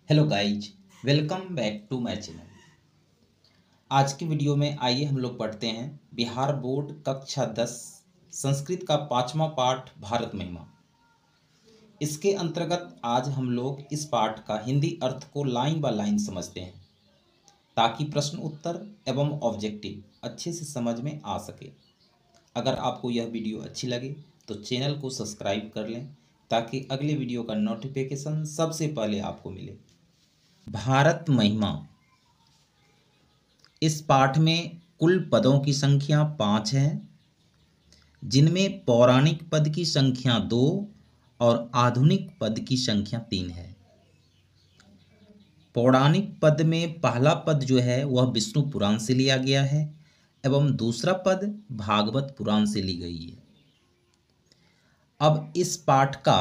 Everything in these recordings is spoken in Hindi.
Hello guys, welcome back to my channel. आज की वीडियो में आइए हम लोग पढ़ते हैं बिहार बोर्ड कक्षा 10 संस्कृत का 5वां पाठ भारत महिमा। इसके अंतर्गत आज हम लोग इस पाठ का हिंदी अर्थ को लाइन बाय लाइन समझते हैं ताकि प्रश्न उत्तर एवं ऑब्जेक्टिव अच्छे से समझ में आ सके। अगर आपको यह वीडियो अच्छी लगे तो चैनल को सब्सक्राइब कर लें ताकि अगले वीडियो का नोटिफिकेशन सबसे पहले आपको मिले। भारत महिमा। इस पाठ में कुल पदों की संख्या 5 है, जिनमें पौराणिक पद की संख्या 2 और आधुनिक पद की संख्या 3 है। पौराणिक पद में पहला पद जो है वह विष्णु पुराण से लिया गया है एवं दूसरा पद भागवत पुराण से ली गई है। अब इस पाठ का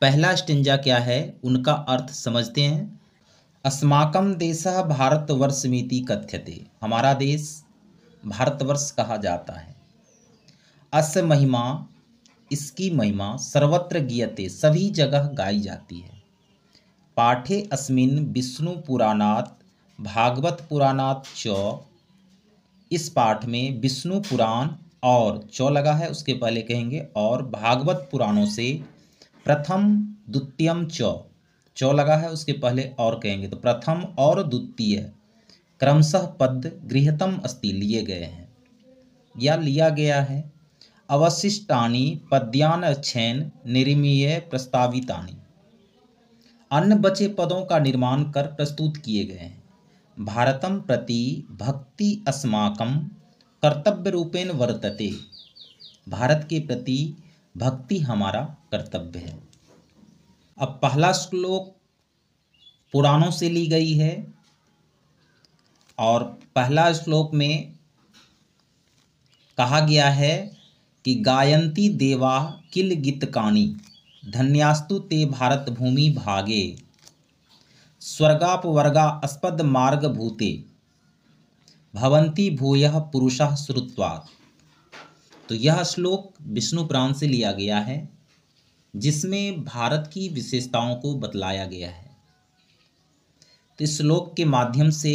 पहला स्टेंजा क्या है, उनका अर्थ समझते हैं। अस्माकं देशः भारतवर्षमिति कथ्यते। हमारा देश भारतवर्ष कहा जाता है। अस्य महिमा, इसकी महिमा सर्वत्र गीयते, सभी जगह गाई जाती है। पाठे अस्मिन् विष्णु पुराणात् भागवत पुराणात् च। इस पाठ में विष्णु पुराण और च लगा है, उसके पहले कहेंगे और भागवत पुराणों से प्रथम द्वितीयम च लगा है, उसके पहले और कहेंगे तो प्रथम और द्वितीय क्रमशः पद गृहीतम अस्ति, लिए गए हैं या लिया गया है। अवशिष्टानि पद्यान छेन निर्मीय प्रस्तावितानि। अन्य बचे पदों का निर्माण कर प्रस्तुत किए गए हैं। भारतम प्रति भक्ति अस्माकं कर्तव्य रूपेण वर्तते। भारत के प्रति भक्ति हमारा कर्तव्य है। अब पहला श्लोक पुराणों से ली गई है और पहला श्लोक में कहा गया है कि गायन्ति देवा किल गीतकानि धन्यास्तु ते भारत भूमि भागे स्वर्गापवर्गा अस्पद मार्ग भूते भवन्ति भूयः पुरुषः श्रुत्वात्। तो यह श्लोक विष्णु पुराण से लिया गया है, जिसमें भारत की विशेषताओं को बतलाया गया है। तो इस श्लोक के माध्यम से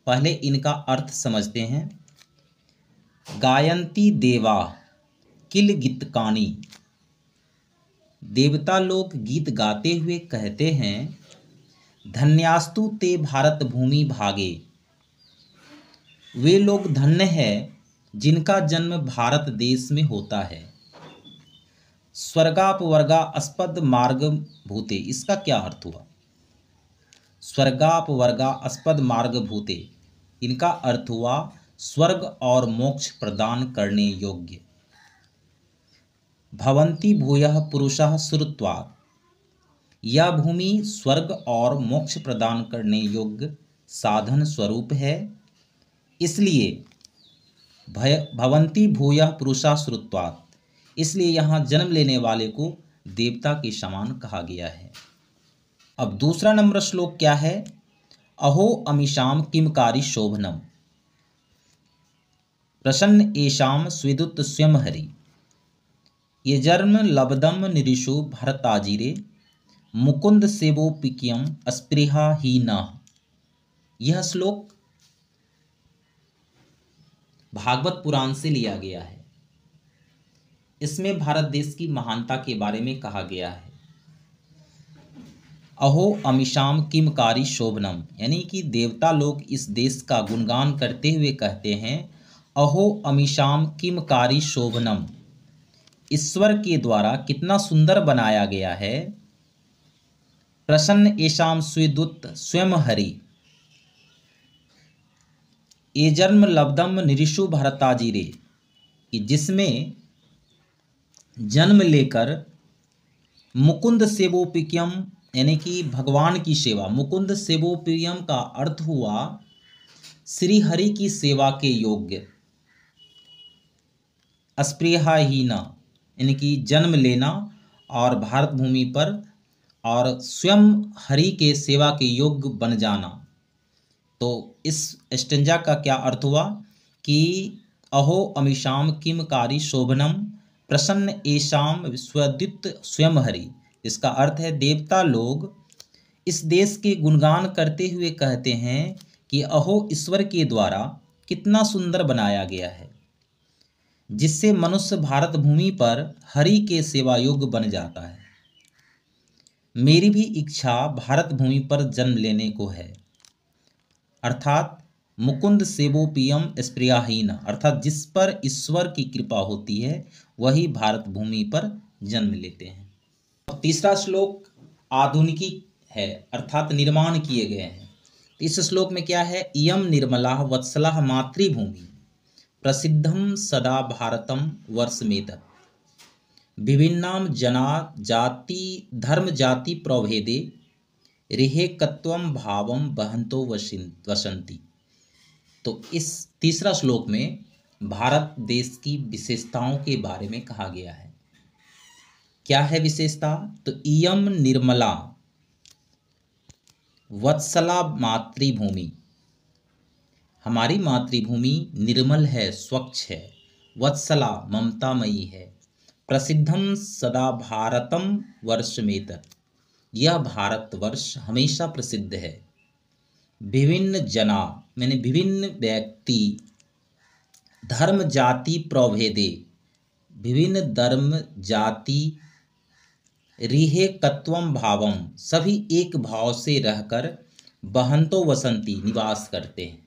पहले इनका अर्थ समझते हैं। गायन्ति देवा किल गीतकानि। देवता लोग गीत गाते हुए कहते हैं, धन्यास्तु ते भारत भूमि भागे। वे लोग धन्य है जिनका जन्म भारत देश में होता है। स्वर्गापवर्गा अस्पद मार्ग भूते, इसका क्या अर्थ हुआ? स्वर्गापवर्गा अस्पद मार्ग भूते, इनका अर्थ हुआ स्वर्ग और मोक्ष प्रदान करने योग्य। भवन्ति भूयः पुरुषः श्रुत्वात्। यह भूमि स्वर्ग और मोक्ष प्रदान करने योग्य साधन स्वरूप है, इसलिए भवन्ति भूयः पुरुषः श्रुत्वात्, इसलिए यहाँ जन्म लेने वाले को देवता के समान कहा गया है। अब दूसरा नंबर श्लोक क्या है? अहो अमीशाम किमकारी शोभनम प्रसन्न एशाम स्विदुत स्वयं हरि। ये जन्म लब्धम निरीशु भरताजिरे मुकुंद सेवोपिक्यम अस्पृहा ही न। यह श्लोक भागवत पुराण से लिया गया है। इसमें भारत देश की महानता के बारे में कहा गया है। अहो अमीशाम किमकारी शोभनम, यानी कि देवता लोग इस देश का गुणगान करते हुए कहते हैं, अहो अमीशाम किमकारी शोभनम, ईश्वर के द्वारा कितना सुंदर बनाया गया है। प्रसन्न एशाम स्विदुत स्वयं हरि। ये जन्म लब्धम निरीशु भरताजिरे, कि जिसमें जन्म लेकर मुकुंद सेवोपिक्यम, यानी कि भगवान की सेवा। मुकुंद सेवोपियम का अर्थ हुआ श्री हरि की सेवा के योग्य। अस्पृहाहीना, यानी कि जन्म लेना और भारत भूमि पर और स्वयं हरि के सेवा के योग्य बन जाना। तो इस स्टेंजा का क्या अर्थ हुआ कि अहो अमीशाम किमकारी शोभनम प्रसन्न एशाम विश्वद्युत स्वयं हरि। इसका अर्थ है देवता लोग इस देश के गुणगान करते हुए कहते हैं कि अहो ईश्वर के द्वारा कितना सुंदर बनाया गया है, जिससे मनुष्य भारत भूमि पर हरि के सेवा योग्य बन जाता है। मेरी भी इच्छा भारत भूमि पर जन्म लेने को है, अर्थात मुकुंद सेवोपियम स्प्रियाहीन, अर्थात जिस पर ईश्वर की कृपा होती है वही भारत भूमि पर जन्म लेते हैं। तीसरा श्लोक आधुनिकी है, अर्थात निर्माण किए गए हैं। इस श्लोक में क्या है? इयम निर्मला वत्सला मातृभूमि प्रसिद्धम सदा भारतम वर्षमेतत् विभिन्नाम जना जाति धर्म जाति प्रभेदे रिहेकत्वम भावम वहंतो वसंती। तो इस तीसरा श्लोक में भारत देश की विशेषताओं के बारे में कहा गया है। क्या है विशेषता? तो इयम निर्मला वत्सला मातृभूमि, हमारी मातृभूमि निर्मल है, स्वच्छ है, वत्सला ममतामयी है, प्रसिद्धम सदा भारतम वर्षमेतत्, यह भारतवर्ष हमेशा प्रसिद्ध है, विभिन्न जना मैंने विभिन्न व्यक्ति, धर्म जाति प्रभेदे विभिन्न धर्म जाति, रिहेकत्वम भावम सभी एक भाव से रहकर, बहंतो वसंती निवास करते हैं।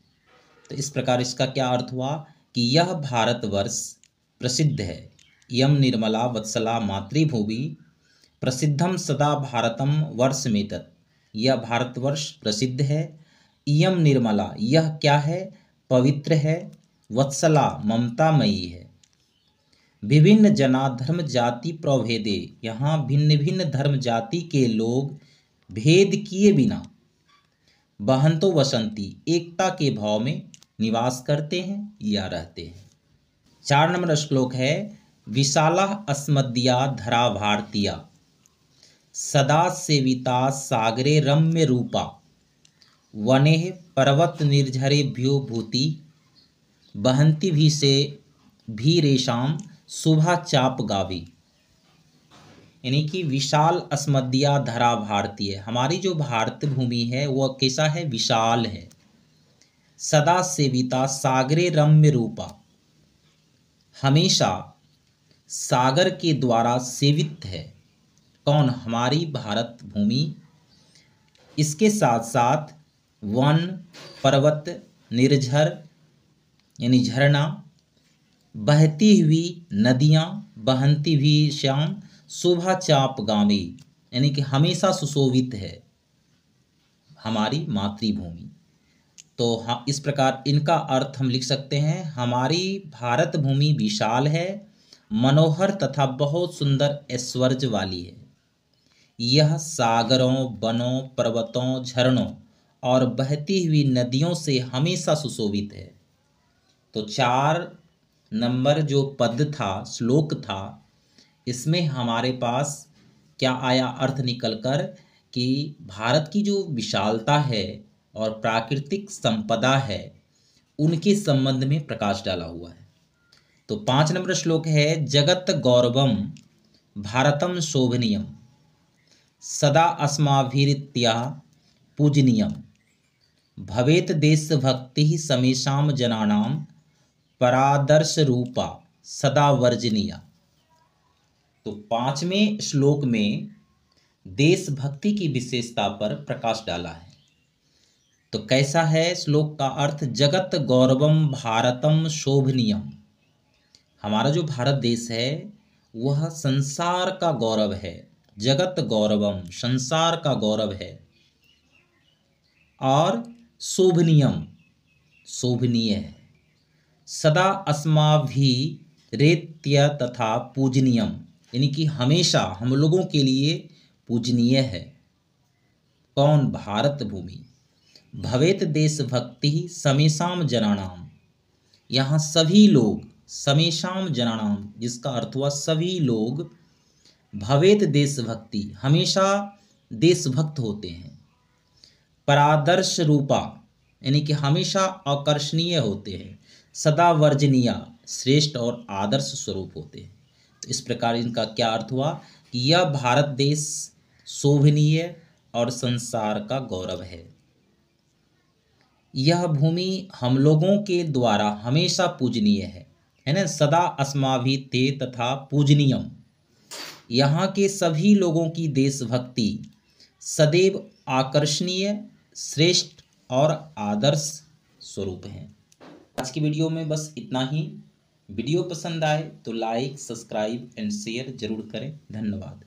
तो इस प्रकार इसका क्या अर्थ हुआ कि यह भारतवर्ष प्रसिद्ध है। यम निर्मला वत्सला मातृभूमि प्रसिद्धम सदा भारतम वर्षमेतत्, यह भारतवर्ष प्रसिद्ध है। इयम निर्मला, यह क्या है? पवित्र है। वत्सला ममतामयी है। विभिन्न जना धर्म जाति प्रभेदे, यहाँ भिन्न भिन्न धर्म जाति के लोग भेद किए बिना, बहंतो वसंती एकता के भाव में निवास करते हैं या रहते हैं। 4 नंबर श्लोक है विशाला अस्मद्या धरा भारतीया सदा सेविता सागरे रम्य रूपा वने पर्वत निर्झरेभ्यो भूति बहंती भी से भी रेशाम शुभा चाप गावी। यानी कि विशाल अस्मद्या धरा भारतीय, हमारी जो भारत भूमि है वह कैसा है? विशाल है। सदा सेविता सागरे रम्य रूपा, हमेशा सागर के द्वारा सेवित है। कौन? हमारी भारत भूमि। इसके साथ साथ वन, पर्वत, निर्झर यानी झरना, बहती हुई नदियाँ, बहंती भी श्याम, शोभा चाप गामी यानी कि हमेशा सुशोभित है हमारी मातृभूमि। तो हाँ, इस प्रकार इनका अर्थ हम लिख सकते हैं, हमारी भारत भूमि विशाल है, मनोहर तथा बहुत सुंदर ऐश्वर्य वाली है। यह सागरों, वनों, पर्वतों, झरनों और बहती हुई नदियों से हमेशा सुशोभित है। तो 4 नंबर जो पद था, श्लोक था, इसमें हमारे पास क्या आया अर्थ निकलकर कि भारत की जो विशालता है और प्राकृतिक संपदा है उनके संबंध में प्रकाश डाला हुआ है। तो 5 नंबर श्लोक है जगत गौरवम भारतम शोभनीयम सदा अस्माभिरित्या पूजनीयम भवेत देशभक्ति समेषाम जनानाम परादर्श रूपा सदा वर्जनीया। तो 5वें श्लोक में देशभक्ति की विशेषता पर प्रकाश डाला है। तो कैसा है श्लोक का अर्थ? जगत गौरवम भारतम शोभनीयम, हमारा जो भारत देश है वह संसार का गौरव है। जगत गौरवम, संसार का गौरव है, और शोभनीयम, शोभनीय है। सदा अस्माभिरेत्य तथा पूजनीयम यानी कि हमेशा हम लोगों के लिए पूजनीय है। कौन? भारत भूमि। भवेत देशभक्ति समेषाम जनानाम, यहाँ सभी लोग, समेषाम जनानाम जिसका अर्थ हुआ सभी लोग, भवेत देशभक्ति हमेशा देशभक्त होते हैं, परादर्श रूपा यानी कि हमेशा आकर्षणीय होते हैं, सदा वर्जनीय श्रेष्ठ और आदर्श स्वरूप होते हैं। तो इस प्रकार इनका क्या अर्थ हुआ कि यह भारत देश शोभनीय, और संसार का गौरव यह भूमि हम लोगों के द्वारा हमेशा पूजनीय है ना। सदा अस्माभिते तथा पूजनीयम। यहाँ के सभी लोगों की देशभक्ति सदैव आकर्षणीय, श्रेष्ठ और आदर्श स्वरूप है। आज की वीडियो में बस इतना ही। वीडियो पसंद आए तो लाइक, सब्सक्राइब एंड शेयर जरूर करें। धन्यवाद।